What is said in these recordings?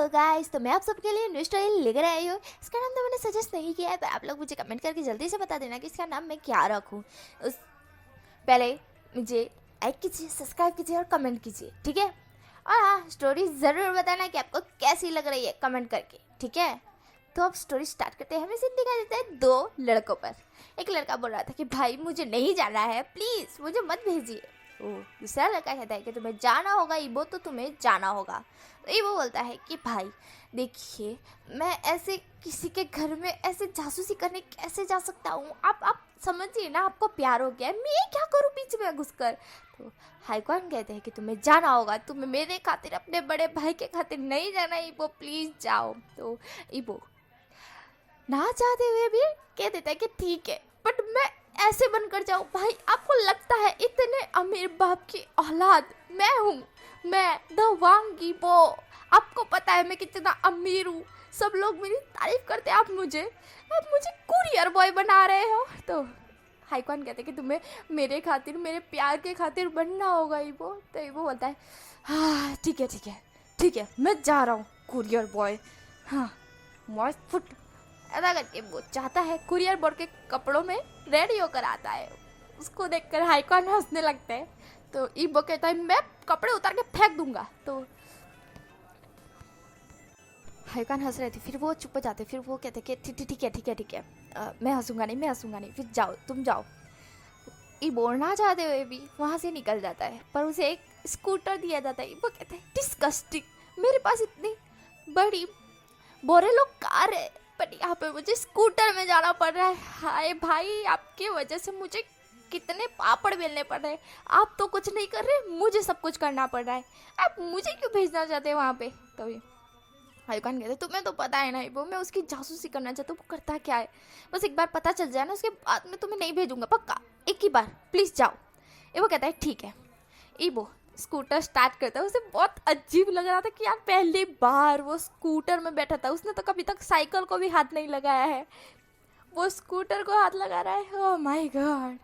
Guys, तो मैं आप सबके लिए न्यू स्टोरी लेकर आई हूँ। इसका नाम तो मैंने सजेस्ट नहीं किया है, पर आप लोग मुझे कमेंट करके जल्दी से बता देना कि इसका नाम मैं क्या रखूँ। उस पहले मुझे लाइक कीजिए, सब्सक्राइब कीजिए और कमेंट कीजिए, ठीक है। और हाँ, स्टोरी ज़रूर बताना कि आपको कैसी लग रही है कमेंट करके, ठीक है। तो अब स्टोरी स्टार्ट करते हैं। हमें सीन दिखाई देता है दो लड़कों पर। एक लड़का बोल रहा था कि भाई मुझे नहीं जाना है, प्लीज़ मुझे मत भेजिए। तो दूसरा लड़का कहता है कि तुम्हें जाना होगा ईबो, तो तुम्हें जाना होगा। तो ईबो बोलता है कि भाई देखिए, मैं ऐसे किसी के घर में ऐसे जासूसी करने कैसे जा सकता हूँ। आप समझिए ना, आपको प्यार हो गया है, मैं क्या करूँ बीच में घुसकर। तो हाईकॉन कहते हैं कि तुम्हें जाना होगा, तुम्हें मेरे खातिर, अपने बड़े भाई के खातिर नहीं जाना ईबो, प्लीज़ जाओ। तो ईबो ना चाहते हुए भी कह देता है कि ठीक है, बट मैं ऐसे बनकर जाऊँ। भाई आपको लगता है इतने अमीर बाप की औलाद मैं हूँ, मैं द वांगी बो। आपको पता है मैं कितना अमीर हूँ, सब लोग मेरी तारीफ करते हैं। आप मुझे कुरियर बॉय बना रहे हो। तो हाईकॉन कहते हैं कि तुम्हें मेरे खातिर, मेरे प्यार के खातिर बनना होगा ईबो। तो ईबो बोलता है हाँ ठीक है ठीक है ठीक है, मैं जा रहा हूँ कुरियर बॉय। हाँ मॉइस्ट फुट ऐसा करके वो चाहता है, कुरियर बोर्ड के कपड़ों में रेडी होकर आता है। उसको देखकर हाईकॉन हंसने लगता है। तो ईबो कहता है मैं कपड़े उतार के फेंक दूंगा। तो हाईकॉन हंस रहे थे, फिर वो चुप हो जाते। फिर वो कहते कि ठीक है ठीक है ठीक है, मैं हंसूंगा नहीं, फिर जाओ तुम जाओ। ईबो ना चाहते हुए भी वहाँ से निकल जाता है, पर उसे एक स्कूटर दिया जाता है। ईबो कहता है डिस्गस्टिंग, मेरे पास इतनी बड़ी बोरेलो कार है, बट यहाँ पे मुझे स्कूटर में जाना पड़ रहा है। हाय भाई, आपके वजह से मुझे कितने पापड़ बेलने पड़ रहे हैं। आप तो कुछ नहीं कर रहे, मुझे सब कुछ करना पड़ रहा है। आप मुझे क्यों भेजना चाहते हैं वहाँ पे। तो हाईकॉन कहते तुम्हें तो पता है ना वो, मैं उसकी जासूसी करना चाहता हूँ। वो करता क्या है, बस एक बार पता चल जाए ना, उसके बाद में तुम्हें नहीं भेजूंगा, पक्का एक ही बार, प्लीज़ जाओ। वो कहता है ठीक है। ईबो स्कूटर स्टार्ट करता है। उसे बहुत अजीब लग रहा था कि यार पहली बार वो स्कूटर में बैठा था, उसने तो कभी तक साइकिल को भी हाथ नहीं लगाया है, वो स्कूटर को हाथ लगा रहा है। Oh my God.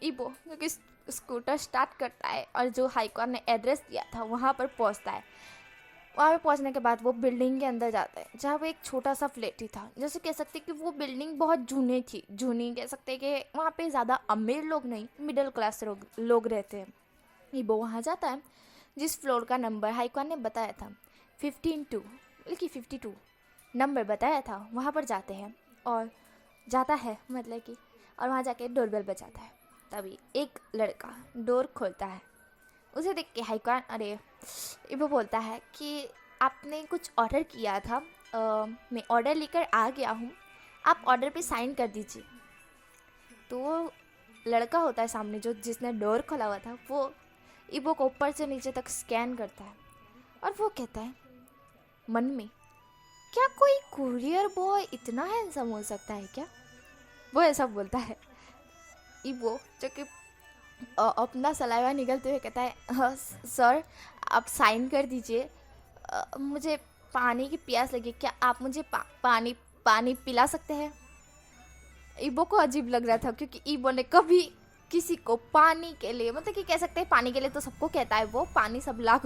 ईबो क्योंकि स्कूटर स्टार्ट करता है और जो हाईकॉन ने एड्रेस दिया था वहाँ पर पहुँचता है। वहाँ पे पहुँचने के बाद वो बिल्डिंग के अंदर जाता है, जहाँ वो एक छोटा सा फ्लैट ही था। जैसे कह सकते कि वो बिल्डिंग बहुत जूनी कह सकते कि वहाँ पे ज़्यादा अमीर लोग नहीं, मिडिल क्लास लोग रहते हैं। ईबो वहाँ जाता है जिस फ्लोर का नंबर हाईकॉन ने बताया था, 15-2 बल्कि 52 नंबर बताया था, वहाँ पर जाते हैं और जाता है मतलब कि, और वहाँ जाके डोरबेल बजाता है। तभी एक लड़का डोर खोलता है। उसे देख के हाईकॉन, अरे ईबो बोलता है कि आपने कुछ ऑर्डर किया था, मैं ऑर्डर लेकर आ गया हूँ, आप ऑर्डर पे साइन कर दीजिए। तो लड़का होता है सामने जो जिसने डोर खोला हुआ था, वो ईबो को ऊपर से नीचे तक स्कैन करता है और वो कहता है मन में, क्या कोई कुरियर बॉय इतना हैंडसम हो सकता है क्या। वो ऐसा बोलता है। ईबो जो कि अपना सलाइवा निकलते हुए कहता है हाँ सर, आप साइन कर दीजिए, मुझे पानी की प्यास लगी, क्या आप मुझे पानी पिला सकते हैं। ईबो को अजीब लग रहा था क्योंकि ईबो ने कभी किसी को पानी के लिए, मतलब कि कह सकते हैं पानी के लिए तो सबको कहता है, वो पानी सब ला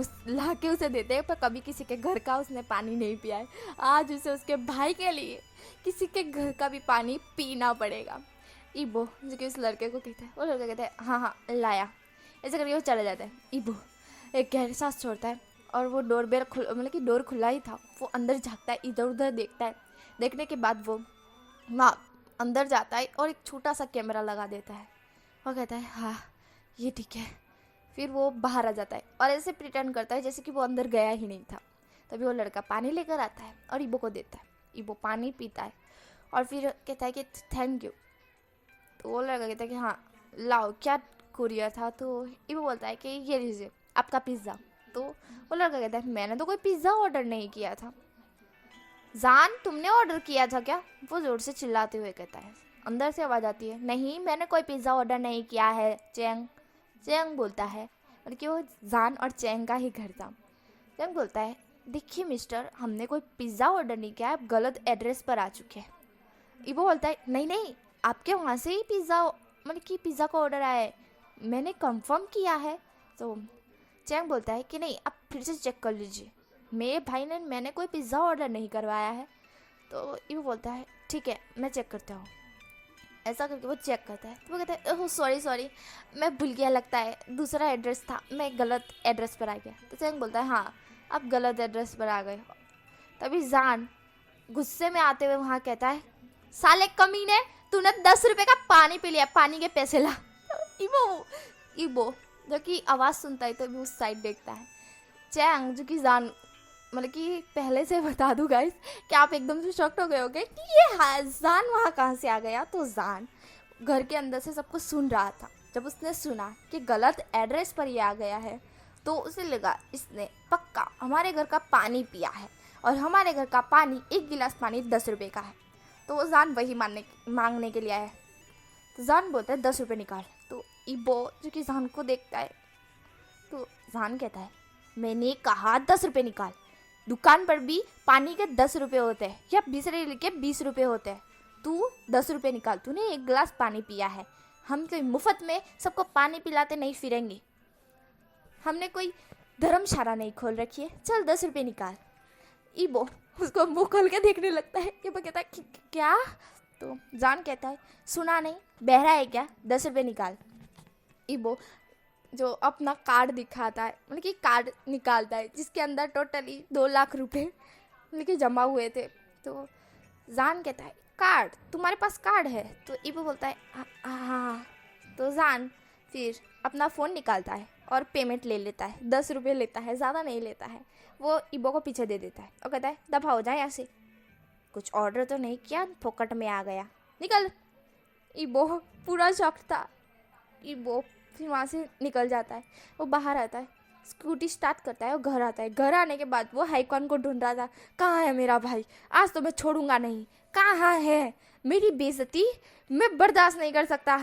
के उसे देते हैं, पर कभी किसी के घर का उसने पानी नहीं पिया है। आज उसे उसके भाई के लिए किसी के घर का भी पानी पीना पड़ेगा। ईबो जो कि उस लड़के को कहता है, वो लड़का कहता है हाँ हाँ लाया, ऐसे करके वो चला जाता है। ईबो एक गहरी सांस छोड़ता है और वो डोरबेल मतलब कि डोर खुला ही था, वो अंदर झाँकता है, इधर उधर देखता है। देखने के बाद वो वहाँ अंदर जाता है और एक छोटा सा कैमरा लगा देता है। वो कहता है हाँ ये ठीक है। फिर वो बाहर आ जाता है और ऐसे प्रिटेंड करता है जैसे कि वो अंदर गया ही नहीं था। तभी वो लड़का पानी लेकर आता है और ईबो को देता है। ईबो पानी पीता है और फिर कहता है कि थैंक यू। तो वो लड़का कहता है कि हाँ लाओ, क्या कुरियर था। तो ईबो बोलता है कि ये लीजिए आपका पिज़्ज़ा। तो वो लड़का कहता है मैंने तो कोई पिज़्ज़ा ऑर्डर नहीं किया था। जान तुमने ऑर्डर किया था क्या, वो ज़ोर से चिल्लाते हुए कहता है। अंदर से आवाज़ आती है नहीं मैंने कोई पिज़्ज़ा ऑर्डर नहीं किया है। चैंग बोलता है, बल्कि वो जान और चैंग का ही घर था। चैंग बोलता है देखिए मिस्टर, हमने कोई पिज़्ज़ा ऑर्डर नहीं किया, आप गलत एड्रेस पर आ चुके हैं। ईबो बोलता है नहीं आपके वहाँ से ही पिज़्ज़ा, मतलब कि पिज़्ज़ा का ऑर्डर आया है, मैंने कंफर्म किया है। तो चैंग बोलता है कि नहीं आप फिर से चेक कर लीजिए। मेरे भाई ने मैंने कोई पिज़्ज़ा ऑर्डर नहीं करवाया है। तो ईबो बोलता है ठीक है मैं चेक करता हूँ। ऐसा करके वो चेक करता है तो वो कहता है ओह सॉरी सॉरी मैं भूल गया, लगता है दूसरा एड्रेस था, मैं गलत एड्रेस पर आ गया। तो चैंग बोलता है हाँ अब गलत एड्रेस पर आ गए हो। तभी जान गुस्से में आते हुए वहाँ कहता है साले कमीने, तूने 10 रुपए का पानी पी लिया, पानी के पैसे ला। इबो इबो जो कि आवाज़ सुनता है तो भी उस साइड देखता है। चैंग जो कि जान मतलब कि पहले से बता दूँ गाइस कि आप एकदम से शॉक्ड हो गए होगे कि ये जान वहाँ कहाँ से आ गया। तो जान घर के अंदर से सब कुछ सुन रहा था। जब उसने सुना कि गलत एड्रेस पर ये आ गया है तो उसे लगा इसने पक्का हमारे घर का पानी पिया है और हमारे घर का पानी, एक गिलास पानी 10 रुपए का है। तो वो जान वही मांगने के लिए आया है। तो जान बोलता है 10 रुपए निकाल। तो इबो जो कि जान को देखता है तो जान कहता है मैंने कहा 10 रुपए निकाल, दुकान पर भी पानी के 10 रुपए होते हैं या 20 के 20 रुपए होते हैं, तू 10 रुपए निकाल, तूने एक गिलास पानी पिया है, हम कोई मुफ्त में सबको पानी पिलाते नहीं फिरेंगे, हमने कोई धर्मशाला नहीं खोल रखी है, चल 10 रुपए निकाल। ईबो उसको मुंह खोल के देखने लगता है। ये कहता है क्या? तो जान कहता है सुना नहीं, बहरा है क्या, 10 रुपए निकाल। ईबो जो अपना कार्ड दिखाता है मतलब कि कार्ड निकालता है जिसके अंदर टोटली 2 लाख रुपए मतलब कि जमा हुए थे। तो जान कहता है कार्ड, तुम्हारे पास कार्ड है? तो ईबो बोलता है हाँ। तो जान फिर अपना फ़ोन निकालता है और पेमेंट ले लेता है, 10 रुपये लेता है, ज़्यादा नहीं लेता है। वो ईबो को पीछे दे देता है और कहता है दफा हो जाए यहाँ से, कुछ ऑर्डर तो नहीं किया, फोकट में आ गया, निकल। ईबो पूरा शॉक था। ईबो फिर वहाँ से निकल जाता है, वो बाहर आता है, स्कूटी स्टार्ट करता है और घर आता है। घर आने के बाद वो हाईकॉन को ढूंढ रहा था, कहाँ है मेरा भाई, आज तो मैं छोड़ूंगा नहीं, कहाँ है, मेरी बेइज्जती मैं बर्दाश्त नहीं कर सकता,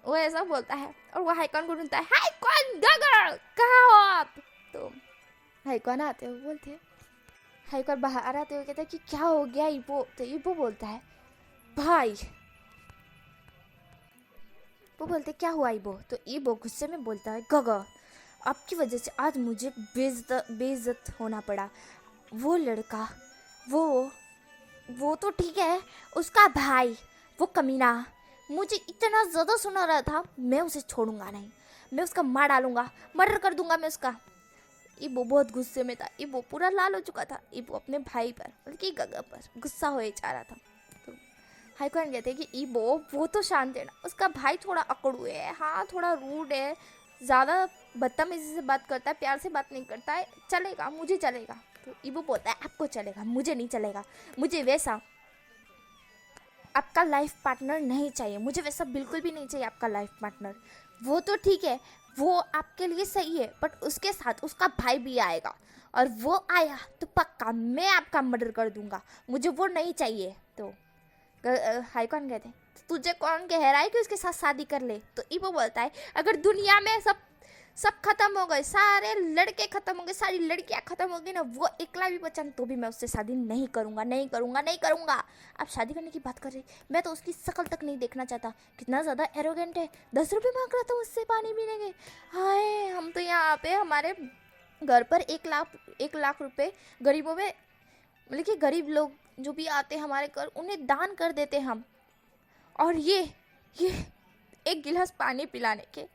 वो ऐसा बोलता है। और वो हाईकॉन को ढूंढता है, हाईकॉन गगर कहाँ हो आप? तो हाईकॉन आते हुए बोलते हैं, हाईकॉन बाहर आते हुए कहता है कि क्या हो गया ईबो? तो ईबो बोलता है भाई, वो बोलते क्या हुआ ईबो? तो ईबो गुस्से में बोलता है गगर आपकी वजह से आज मुझे बेइज्जत होना पड़ा। वो लड़का वो तो ठीक है, उसका भाई वो कमीना मुझे इतना ज़्यादा सुना रहा था, मैं उसे छोड़ूंगा नहीं, मैं उसका मार डालूंगा, मर्डर कर दूंगा मैं उसका। ईबो बहुत गुस्से में था, ईबो पूरा लाल हो चुका था। ईबो अपने भाई पर बल्कि गगर पर गुस्सा होए जा रहा था। तो हाईकॉन कहते हैं कि ईबो वो तो शांत है ना, उसका भाई थोड़ा अकड़ू है, हाँ थोड़ा रूड है, ज़्यादा बदतमीजी से बात करता है, प्यार से बात नहीं करता है, चलेगा मुझे चलेगा। तो ईबो बोलता है आपको चलेगा, मुझे नहीं चलेगा, मुझे वैसा आपका लाइफ पार्टनर नहीं चाहिए, मुझे वैसा बिल्कुल भी नहीं चाहिए आपका लाइफ पार्टनर। वो तो ठीक है, वो आपके लिए सही है, बट उसके साथ उसका भाई भी आएगा और वो आया तो पक्का मैं आपका मर्डर कर दूंगा, मुझे वो नहीं चाहिए। तो हाईकॉन कहते हैं तुझे कौन कह रहा है कि उसके साथ शादी कर ले? तो ईबो बोलता है अगर दुनिया में सब खत्म हो गए, सारे लड़के खत्म हो गए, सारी लड़कियां खत्म हो गई ना, वो एकला भी बचा तो भी मैं उससे शादी नहीं करूंगा, नहीं करूंगा, नहीं करूंगा। आप शादी करने की बात कर रहे, मैं तो उसकी शक्ल तक नहीं देखना चाहता, कितना ज़्यादा एरोगेंट है, 10 रुपये मांग रहा था उससे पानी पीने के। हाय हम तो यहाँ पे हमारे घर पर 1 लाख रुपये गरीबों में मतलब कि गरीब लोग जो भी आते हैं हमारे घर उन्हें दान कर देते हम, और ये 1 गिलास पानी पिलाने के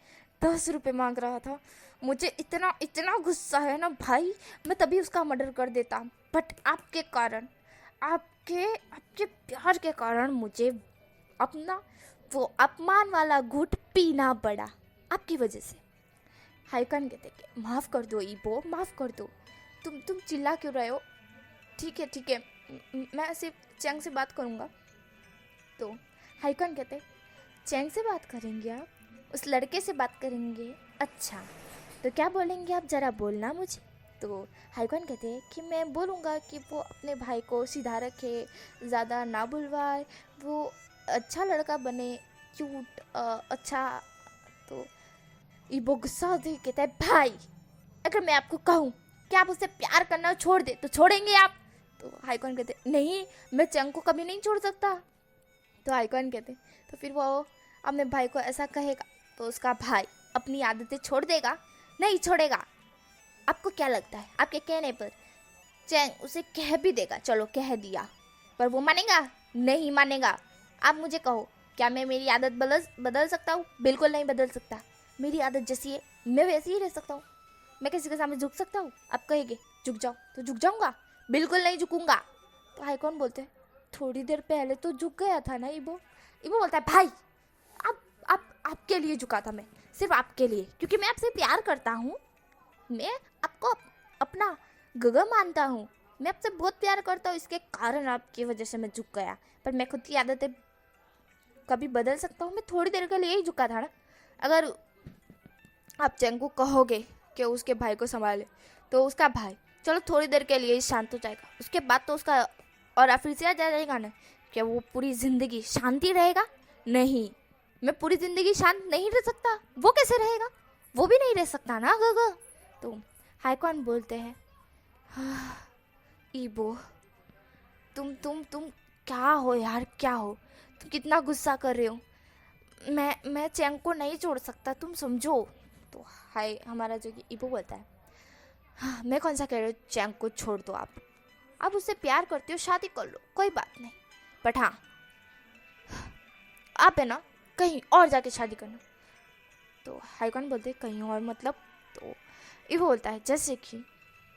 10 रुपये मांग रहा था। मुझे इतना गुस्सा है ना भाई, मैं तभी उसका मर्डर कर देता, बट आपके कारण, आपके प्यार के कारण मुझे अपना वो अपमान वाला घूंट पीना पड़ा आपकी वजह से। हाईकॉन कहते कि माफ़ कर दो ईबो, माफ़ कर दो, तुम चिल्ला क्यों रहे हो? ठीक है मैं सिर्फ चैंग से बात करूँगा। तो हाईकॉन कहते चैंग से बात करेंगे आप, उस लड़के से बात करेंगे, अच्छा तो क्या बोलेंगे आप, ज़रा बोलना मुझे। तो हाईकॉन कहते हैं कि मैं बोलूँगा कि वो अपने भाई को सीधा रखे, ज़्यादा ना बुलवाए, वो अच्छा लड़का बने, क्यूट अच्छा। तो ईबो गुस्सा होते कहता है भाई अगर मैं आपको कहूँ कि आप उससे प्यार करना छोड़ दे तो छोड़ेंगे आप? तो हाईकॉन कहते नहीं, मैं चैंग को कभी नहीं छोड़ सकता। तो हाईकॉन कहते तो फिर वो अपने भाई को ऐसा कहेगा तो उसका भाई अपनी आदतें छोड़ देगा? नहीं छोड़ेगा। आपको क्या लगता है आपके कहने पर चैंग उसे कह भी देगा, चलो कह दिया, पर वो मानेगा? नहीं मानेगा। आप मुझे कहो, क्या मैं मेरी आदत बदल सकता हूँ? बिल्कुल नहीं बदल सकता। मेरी आदत जैसी है मैं वैसी ही रह सकता हूँ। मैं किसी के सामने झुक सकता हूँ? आप कहेंगे झुक जाओ, तो झुक जाऊंगा? बिल्कुल नहीं झुकूंगा। तो हाईकॉन बोलते हैं, थोड़ी देर पहले तो झुक गया था ना इबो। इबो बोलता है, भाई आपके लिए झुका था मैं, सिर्फ आपके लिए, क्योंकि मैं आपसे प्यार करता हूँ। मैं आपको अपना गगा मानता हूँ। मैं आपसे बहुत प्यार करता हूँ, इसके कारण आपकी वजह से मैं झुक गया। पर मैं खुद की आदतें कभी बदल सकता हूँ? मैं थोड़ी देर के लिए ही झुका था ना। अगर आप चैंग को कहोगे कि उसके भाई को संभाले, तो उसका भाई चलो थोड़ी देर के लिए ही शांत हो जाएगा, उसके बाद तो उसका और फिर से आ जाएगा ना। क्या वो पूरी जिंदगी शांति रहेगा? नहीं, मैं पूरी जिंदगी शांत नहीं रह सकता। वो कैसे रहेगा? वो भी नहीं रह सकता ना गगा। तो हाईकॉन बोलते हैं, हाँ, ईबो तुम क्या हो यार, क्या हो? तुम कितना गुस्सा कर रहे हो? मैं चैंग को नहीं छोड़ सकता, तुम समझो। तो हाय हमारा जो कि ईबो बोलता है, हाँ मैं कौन सा कह रही हूँ चैंग को छोड़ दो। आप उससे प्यार करते हो, शादी कर लो, कोई बात नहीं। बट हाँ, आप है ना कहीं और जाके शादी करना। तो हाईकॉन बोलते हैं, कहीं और मतलब? तो ईबो बोलता है, जैसे कि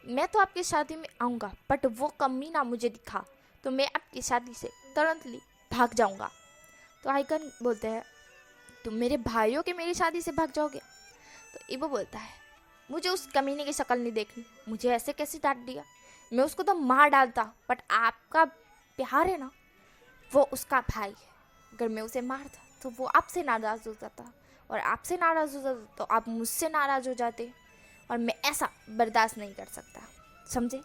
मैं तो आपकी शादी में आऊँगा, बट वो कमीना मुझे दिखा तो मैं आपकी शादी से तुरंतली भाग जाऊँगा। तो हाईकॉन बोलते हैं, तुम मेरे भाइयों के मेरी शादी से भाग जाओगे? तो ईबो बोलता है, मुझे उस कमीने की शक्ल नहीं देखनी, मुझे ऐसे कैसे डांट दिया? मैं उसको तो मार डालता, बट आपका प्यार है ना, वो उसका भाई है। अगर मैं उसे मारता तो वो आपसे नाराज़ हो जाता, और आपसे नाराज़ हो जाता तो आप मुझसे नाराज़ हो जाते, और मैं ऐसा बर्दाश्त नहीं कर सकता, समझे?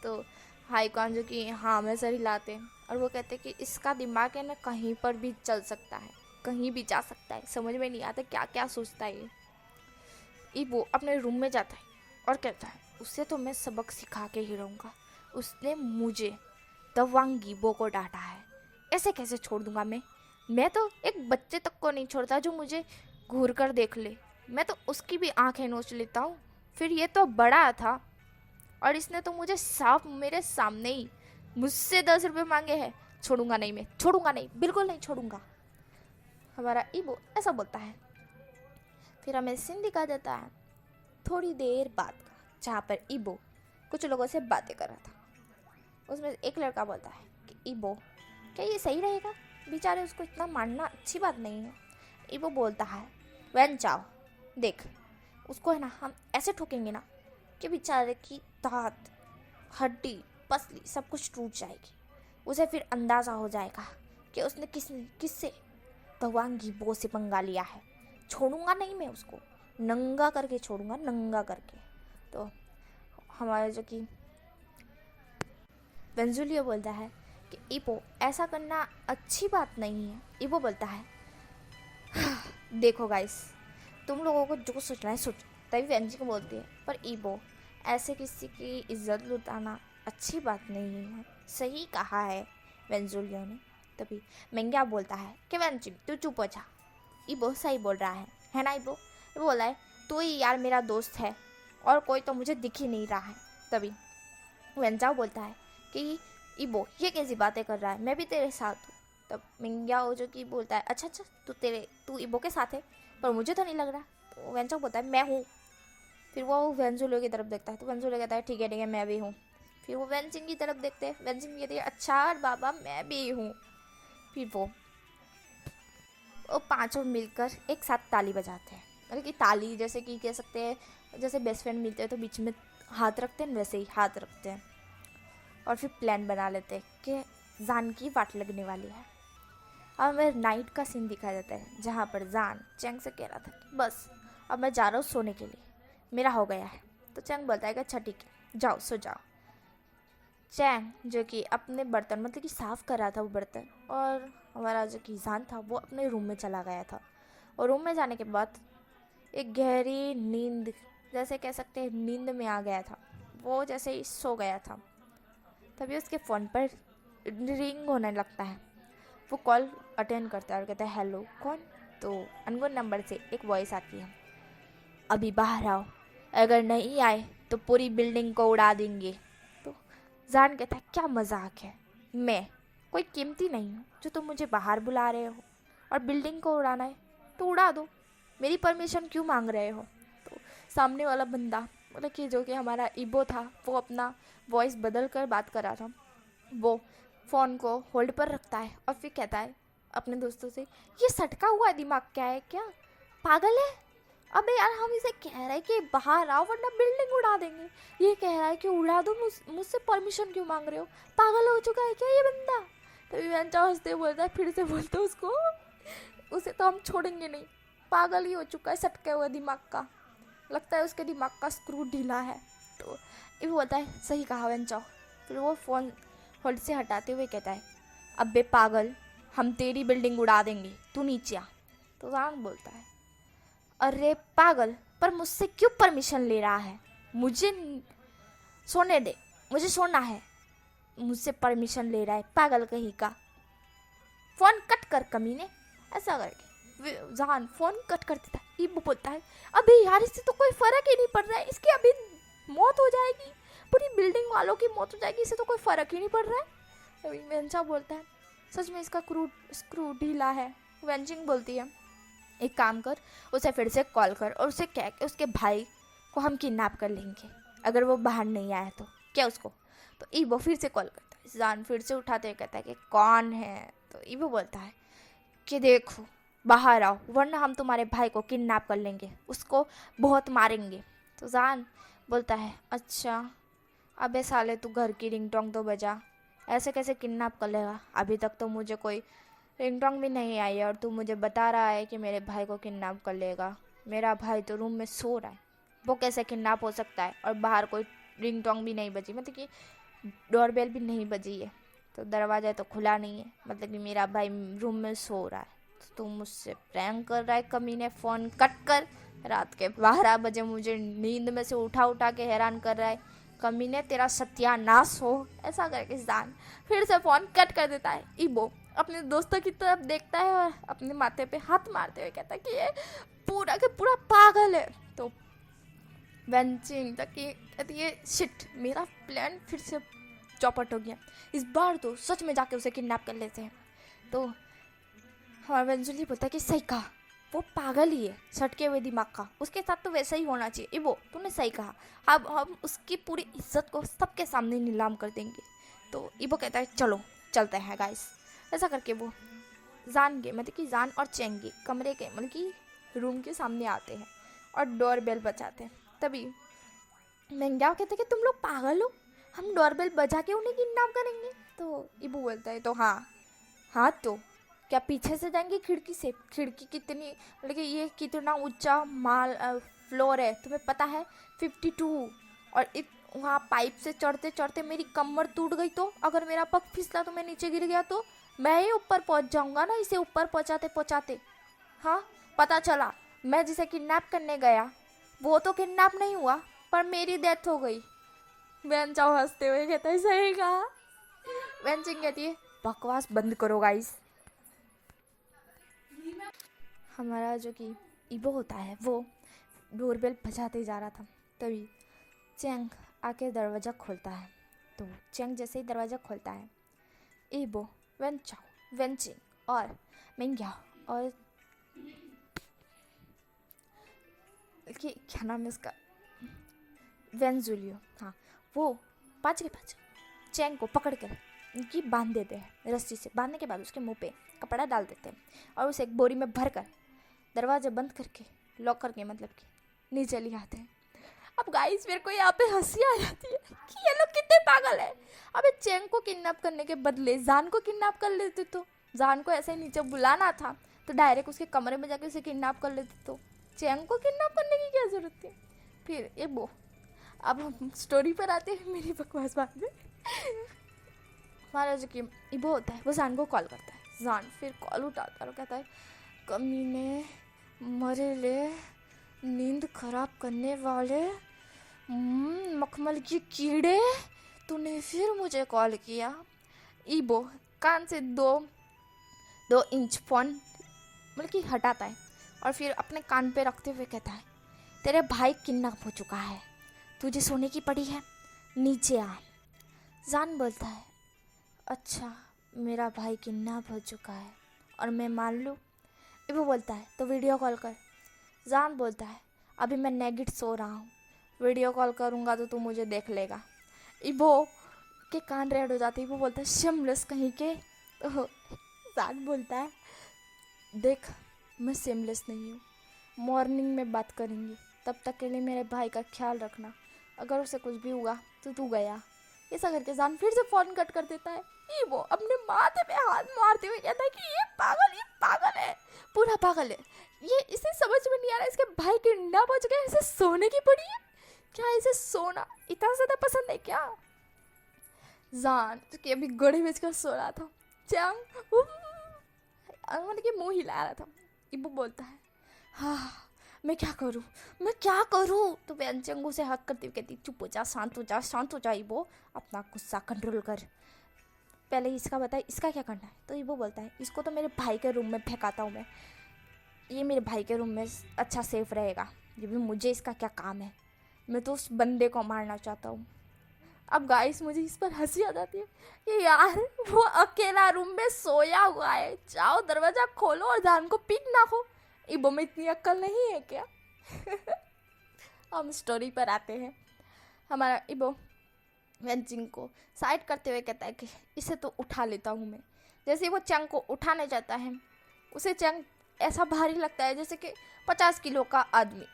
तो हाईकॉन जो कि हाँ मैं सर हिलाते हैं, और वो कहते हैं कि इसका दिमाग है ना कहीं पर भी चल सकता है, कहीं भी जा सकता है, समझ में नहीं आता क्या क्या सोचता है ये। वो अपने रूम में जाता है और कहता है, उससे तो मैं सबक सिखा के ही रहूँगा। उसने मुझे तवांग गीबो को डांटा है, ऐसे कैसे छोड़ दूंगा मैं तो एक बच्चे तक को नहीं छोड़ता जो मुझे घूर कर देख ले। मैं तो उसकी भी आंखें नोच लेता हूँ। फिर ये तो बड़ा था, और इसने तो मुझे साफ मेरे सामने ही मुझसे 10 रुपये मांगे हैं। छोड़ूंगा नहीं, मैं छोड़ूंगा नहीं, बिल्कुल नहीं छोड़ूंगा। हमारा ईबो ऐसा बोलता है। फिर हमें सीन दिखा देता है थोड़ी देर बाद का, जहाँ पर ईबो कुछ लोगों से बातें कर रहा था। उसमें एक लड़का बोलता है कि ईबो क्या ये सही रहेगा? बेचारे उसको इतना मारना अच्छी बात नहीं है। ईबो बोलता है, वैन चाओ देख, उसको है ना हम ऐसे ठोकेंगे ना कि बेचारे की दांत हड्डी पसली सब कुछ टूट जाएगी। उसे फिर अंदाज़ा हो जाएगा कि उसने किससे तवांग गीबो से पंगा लिया है। छोड़ूंगा नहीं मैं उसको, नंगा करके छोड़ूंगा, नंगा करके। तो हमारे जो कि वेंजुलियो बोलता है कि ईबो ऐसा करना अच्छी बात नहीं है। ईबो बोलता है, देखो गाइस, तुम लोगों को जो सोचना है सोचो। तभी वेंजी को बोलती है, पर ईबो ऐसे किसी की इज्जत लुटाना अच्छी बात नहीं है। सही कहा है वेंजुलियो ने। तभी मेंग्या बोलता है कि वेंजी तू चुप हो जा, ईबो सही बोल रहा है ना ईबो? वो बोला है, तू ही यार मेरा दोस्त है, और कोई तो मुझे दिख ही नहीं रहा है। तभी वेंजाओ बोलता है कि ईबो ये कैसी बातें कर रहा है, मैं भी तेरे साथ हूँ। तब मिंग्याओ जो कि बोलता है, अच्छा तू ईबो के साथ है, पर मुझे तो नहीं लग रहा। तो वेंजाओ बोलता है, मैं हूँ। फिर वो वेंजुलो की तरफ देखता है, तो वेंजुलो कहता है, ठीक है मैं भी हूँ। फिर वो वेंजिंग की तरफ देखते हैं, वेंजिंग कहती है, अच्छा बाबा मैं भी हूँ। फिर वो पांचों मिलकर एक साथ ताली बजाते हैं, मतलब कि ताली जैसे कि कह सकते हैं जैसे बेस्ट फ्रेंड मिलते हैं तो बीच में हाथ रखते हैं, वैसे ही हाथ रखते हैं, और फिर प्लान बना लेते हैं कि जान की वाट लगने वाली है। अब हमें नाइट का सीन दिखाया जाता है, जहाँ पर जान चैंग से कह रहा था कि बस अब मैं जा रहा हूँ सोने के लिए, मेरा हो गया है। तो चैंग बोलता है कि अच्छा ठीक है, जाओ सो जाओ। चैंग जो कि अपने बर्तन मतलब कि साफ़ कर रहा था वो बर्तन, और हमारा जो कि जान था वो अपने रूम में चला गया था। और रूम में जाने के बाद एक गहरी नींद, जैसे कह सकते हैं नींद में आ गया था, वो जैसे ही सो गया था। तभी उसके फ़ोन पर रिंग होने लगता है। वो कॉल अटेंड करता है और कहता है, हेलो कौन? तो अननोन नंबर से एक वॉइस आती है, अभी बाहर आओ, अगर नहीं आए तो पूरी बिल्डिंग को उड़ा देंगे। तो जान कहता है क्या मजाक है, मैं कोई कीमती नहीं हूँ जो तुम मुझे बाहर बुला रहे हो, और बिल्डिंग को उड़ाना है तो उड़ा दो, मेरी परमिशन क्यों मांग रहे हो। तो सामने वाला बंदा मतलब कि जो कि हमारा ईबो था वो अपना वॉइस बदल कर बात कर रहा था, वो फ़ोन को होल्ड पर रखता है और फिर कहता है अपने दोस्तों से, ये सटका हुआ दिमाग क्या है, क्या पागल है। अबे यार हम इसे कह रहे हैं कि बाहर आओ वरना बिल्डिंग उड़ा देंगे, ये कह रहा है कि उड़ा दो, मुझसे परमिशन क्यों मांग रहे हो, पागल हो चुका है क्या ये बंदा। तभी वेंचा हंसते बोलता है, फिर से बोलते उसको, उसे तो हम छोड़ेंगे नहीं, पागल ही हो चुका है सटके हुए दिमाग का, लगता है उसके दिमाग का स्क्रू ढीला है। तो ये बोलता है सही कहा वेंचा। फिर वो फ़ोन होल्ड से हटाते हुए कहता है, अबे पागल हम तेरी बिल्डिंग उड़ा देंगे, तू नीचे आ। तो जान बोलता है, अरे पागल पर मुझसे क्यों परमिशन ले रहा है, मुझे सोने दे, मुझे सोना है, मुझसे परमिशन ले रहा है पागल कहीं का, फ़ोन कट कर कमीने। ऐसा करके जान फ़ोन कट कर देता है। ये बोलता है, अबे यार इससे तो कोई फ़र्क ही नहीं पड़ रहा है, इसकी अभी मौत हो जाएगी, पूरी बिल्डिंग वालों की मौत हो जाएगी, इससे तो कोई फ़र्क ही नहीं पड़ रहा है। अभी वेंचा बोलता है, सच में इसका स्क्रू ढीला है। वेंचिंग बोलती है, एक काम कर, उसे फिर से कॉल कर और उसे कह के उसके भाई को हम किडनैप कर लेंगे, अगर वो बाहर नहीं आया तो क्या उसको। तो ईबो फिर से कॉल करता है, जान फिर से उठाते हुए कहता है कि कौन है। तो ईबो बोलता है कि देखो बाहर आओ वरना हम तुम्हारे भाई को किडनैप कर लेंगे, उसको बहुत मारेंगे। तो जान बोलता है, अच्छा अबे साले तू घर की रिंगटोंग तो बजा, ऐसे कैसे किडनैप कर लेगा, अभी तक तो मुझे कोई रिंगटोंग भी नहीं आई है और तू मुझे बता रहा है कि मेरे भाई को किडनैप कर लेगा, मेरा भाई तो रूम में सो रहा है, वो कैसे किडनैप हो सकता है, और बाहर कोई रिंगटोंग भी नहीं बजी, मतलब कि डोरबेल भी नहीं बजी है, तो दरवाज़ा तो खुला नहीं है, मतलब कि मेरा भाई रूम में सो रहा है, तो तू मुझसे प्रैंक कर रहा है कमीने, फ़ोन कट कर, रात के 12 बजे मुझे नींद में से उठा के हैरान कर रहा है कमीने, तेरा सत्यानाश हो। ऐसा करके जान फिर से फ़ोन कट कर देता है। ईबो अपने दोस्तों की तरफ देखता है और अपने माथे पे हाथ मारते हुए कहता है कि ये पूरा के पूरा पागल है। तो वेंचिंग तक ये कहती है, शिट मेरा प्लान फिर से चौपट हो गया, इस बार तो सच में जाके उसे किडनैप कर लेते हैं। तो हाँ वेंचुअली बोलता है कि सही कहा, वो पागल ही है सटके हुए दिमाग का, उसके साथ तो वैसा ही होना चाहिए। वो तूने सही कहा, अब हम उसकी पूरी इज्जत को सबके सामने नीलाम कर देंगे। तो इबो कहता है चलो चलते हैं गाइस। ऐसा करके वो जान के मतलब कि जान और चेंगी कमरे के मतलब कि रूम के सामने आते हैं और डोर बेल बजाते हैं। तभी मेंग्याओ कहते हैं कि तुम लोग पागल हो, हम डोर बेल बजा के उन्हें किडनैप करेंगे। तो इबू बोलता है, तो हाँ तो क्या पीछे से जाएंगे खिड़की से, खिड़की कितनी मतलब कि ये कितना ऊंचा फ्लोर है तुम्हें पता है, 52, और वहाँ पाइप से चढ़ते चढ़ते मेरी कमर टूट गई तो, अगर मेरा पग फिसला तो मैं नीचे गिर गया तो मैं ही ऊपर पहुँच जाऊँगा ना, इसे ऊपर पहुँचाते पहुँचाते। हाँ पता चला मैं जिसे किडनैप करने गया वो तो किडनैप नहीं हुआ पर मेरी डेथ हो गई। वेंचाओ हंसते हुए कहता है सही कहा। वेंचिंग कहती है बकवास बंद करो गाइस। हमारा जो कि ईबो होता है वो डोरबेल बजाते जा रहा था, तभी चेंग आके दरवाज़ा खोलता है। तो चेंग जैसे ही दरवाज़ा खोलता है, ईबो, वेंचाओ, वेंचिंग और मेंग्याओ और क्या नाम है उसका, वेंजुलियो, हाँ वो 5 के 5 चेंग को पकड़ कर उनकी बांध देते हैं रस्सी से। बांधने के बाद उसके मुंह पे कपड़ा डाल देते हैं और उसे एक बोरी में भर कर दरवाज़ा बंद करके लॉक करके मतलब कि नीचे ले आते हैं। अब गाइस मेरे को यहाँ पे हंसी आ जाती है कि ये लोग कितने पागल है। अबे चेंग को किडनैप करने के बदले जान को किडनैप कर लेते, तो जान को ऐसे नीचे बुलाना था तो डायरेक्ट उसके कमरे में जाके उसे किडनैप कर लेते, तो चेंग को किडनैप करने की क्या ज़रूरत थी। फिर ये वो अब हम स्टोरी पर आते हैं मेरी बकवास बात में। हमारा जो कि इबो होता है वो जान को कॉल करता है। जान फिर कॉल उठाता है और कहता है कमीने मरे ले नींद खराब करने वाले मखमल की कीड़े, तूने फिर मुझे कॉल किया। इबो कान से 2 इंच फोन मतलब कि हटाता है और फिर अपने कान पे रखते हुए कहता है तेरे भाई किडनैप हो चुका है, तुझे सोने की पड़ी है, नीचे आ। जान बोलता है अच्छा मेरा भाई किडनैप हो चुका है और मैं मान लूँ। इबो बोलता है तो वीडियो कॉल कर। जान बोलता है अभी मैं नेगिट सो रहा हूँ, वीडियो कॉल करूँगा तो तू मुझे देख लेगा। इबो के कान रेड हो जाते। इबो बोलता है शिमलेस कहीं के। तो जान बोलता है देख मैं सिमलेस नहीं हूँ, मॉर्निंग में बात करेंगे, तब तक के लिए मेरे भाई का ख्याल रखना, अगर उसे कुछ भी हुआ तो तू गया। ऐसा करके जान फिर से फ़ोन कट कर देता है। ये वो अपने माथे पे हाथ मारते हुए कहता है कि ये पागल है, पूरा पागल है ये। इसे समझ में नहीं आ रहा इसके भाई किडनैप हो चुके हैं, इसे सोने की पड़ी है क्या? इसे सोना इतना ज़्यादा पसंद है क्या? जान जो कि अभी गड़े बेचकर सो रहा था, चैंग मतलब कि मुँह हिला रहा था। इबो बोलता है हाँ मैं क्या करूँ? तो बेंचंगू से हक करती हुई कहती चुप हो जा, शांत हो जा इबो, अपना गुस्सा कंट्रोल कर। पहले इसका बता इसका क्या करना है? तो इबो बोलता है इसको तो मेरे भाई के रूम में फेंकाता हूँ मैं, ये मेरे भाई के रूम में अच्छा सेफ रहेगा, ये भी मुझे इसका क्या काम है, मैं तो उस बंदे को मारना चाहता हूँ। अब गाइस मुझे इस पर हंसी आ जाती है कि यार वो अकेला रूम में सोया हुआ है, जाओ दरवाज़ा खोलो और जान को पीट नाखो। इबो में इतनी अक्ल नहीं है क्या? हम स्टोरी पर आते हैं। हमारा इबो वेंचिंग को साइड करते हुए कहता है कि इसे तो उठा लेता हूँ मैं। जैसे वो चंग को उठाने जाता है, उसे चंग ऐसा भारी लगता है जैसे कि 50 किलो का आदमी।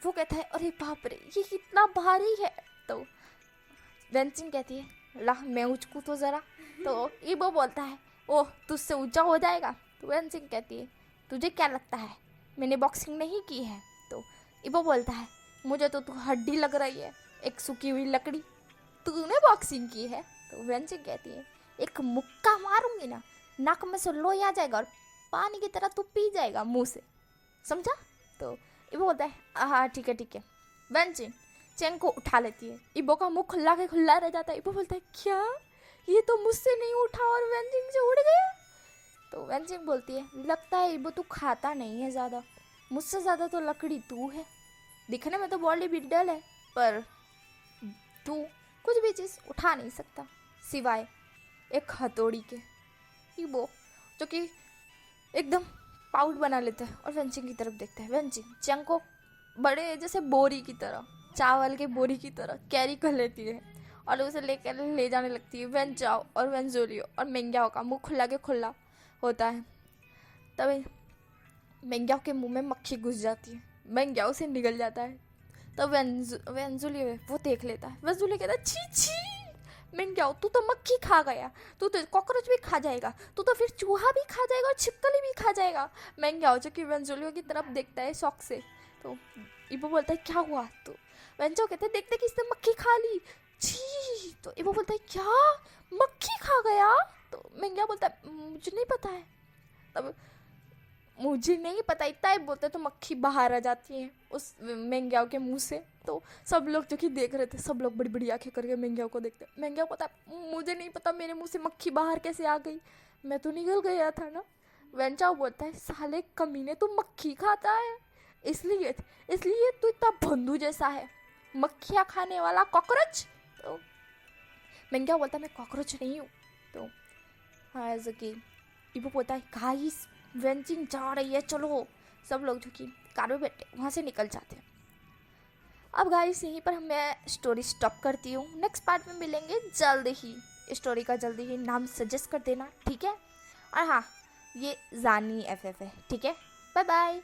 वो कहता है अरे बाप रे ये कितना भारी है। तो वेंचिंग कहती है ला मैं उचकूँ तो ज़रा। तो इबो बोलता है ओह तुझसे ऊंचा हो जाएगा। तो वेंचिंग कहती है तुझे क्या लगता है मैंने बॉक्सिंग नहीं की है? तो इबो बोलता है मुझे तो तू हड्डी लग रही है, एक सूखी हुई लकड़ी, तूने बॉक्सिंग की है? तो वेंचिंग कहती है एक मुक्का मारूंगी ना, नाक में से लोई आ जाएगा और पानी की तरह तू पी जाएगा मुंह से, समझा? तो इबो बोलता है हाँ ठीक है। वेंचिंग चेंग को उठा लेती है। इबो का मुंह खुला के खुला रह जाता है। इबो बोलता है क्या ये तो मुझसे नहीं उठा और वेंचिंग से उड़ गया? तो वेंचिंग बोलती है लगता है इबो तू खाता नहीं है ज़्यादा, मुझसे ज़्यादा तो लकड़ी तू है, दिखने में तो बॉडी बिल्डर है पर तू कुछ भी चीज़ उठा नहीं सकता सिवाय एक हथौड़ी के। इबो जो कि एकदम पाउट बना लेता है और वेंचिंग की तरफ देखता है। वेंचिंग चंग को बड़े जैसे बोरी की तरह, चावल के बोरी की तरह कैरी कर लेती है और उसे लेकर ले जाने लगती है। वेंचाओ और वेंजोलियो और मेंग्याओ का मुंह खुला के खुला होता है। तभी मेंग्याओ के मुंह में मक्खी घुस जाती है, मेंग्याओ से निकल जाता है। तब वेंजुलियो वो देख लेता है। वेंजुलियो कहता है छी मेंग्याओ तू तो मक्खी खा गया, तू तो कॉकरोच भी खा जाएगा, तू तो फिर चूहा भी खा जाएगा और छिपकली भी खा जाएगा। मेंग्याओ जो कि वेंजुलियो की तरफ देखता है शौक से। तो इबो बोलता है क्या हुआ? तो वेंजो कहते हैं देखते कि इसने मक्खी खा ली, छी। तो इबो बोलता है क्या मक्खी खा गया? तो मेंग्याओ बोलता है मुझे नहीं पता है। तब मुझे नहीं पता इतना ही बोलते तो मक्खी बाहर आ जाती है उस मेंग्याओ के मुंह से। तो सब लोग जो कि देख रहे थे सब लोग बड़ी बड़ी आंखें करके मेंग्याओ को देखते। मेंग्याओ पता मुझे नहीं पता मेरे मुंह से मक्खी बाहर कैसे आ गई, मैं तो निकल गया था ना। वेंचाओ बोलता है साले कमीने तू मक्खी खाता है इसलिए तू इतना भंदू जैसा है, मक्खियाँ खाने वाला कॉकरोच। तो मेंग्याओ बोलता है मैं कॉकरोच नहीं हूँ। तो हाँ ऐसा कि इबो बोलता है गाइस वेंचिंग जा रही है चलो। सब लोग जो कि कार में बैठे वहाँ से निकल जाते हैं। अब गाइस यहीं पर मैं स्टोरी स्टॉप करती हूँ, नेक्स्ट पार्ट में मिलेंगे जल्द ही। स्टोरी का जल्दी ही नाम सजेस्ट कर देना ठीक है। और हाँ ये जानी FF है ठीक है। Bye bye.